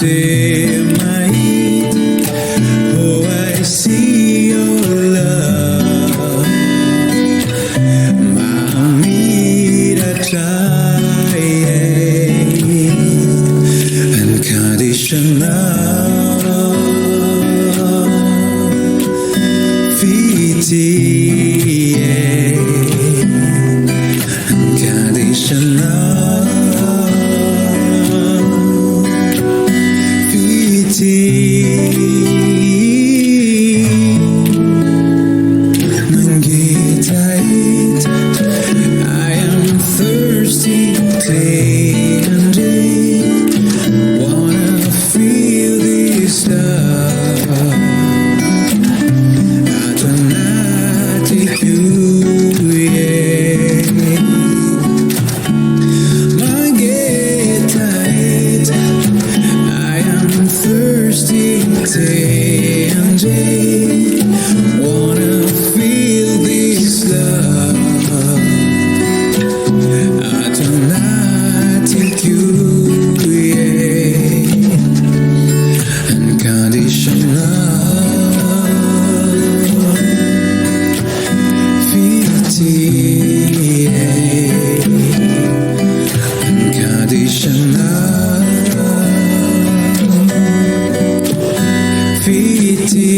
day might. Oh, I see your love, Mamita unconditional, Fiti, unconditional, Fiti. I am thirsty day and day. Wanna feel this love. I do not take you, yeah. My get tight. I am thirsty day and day. Wanna feel this love. I do not take you, yeah. Unconditional, Fiti, yeah. Unconditional, Fiti.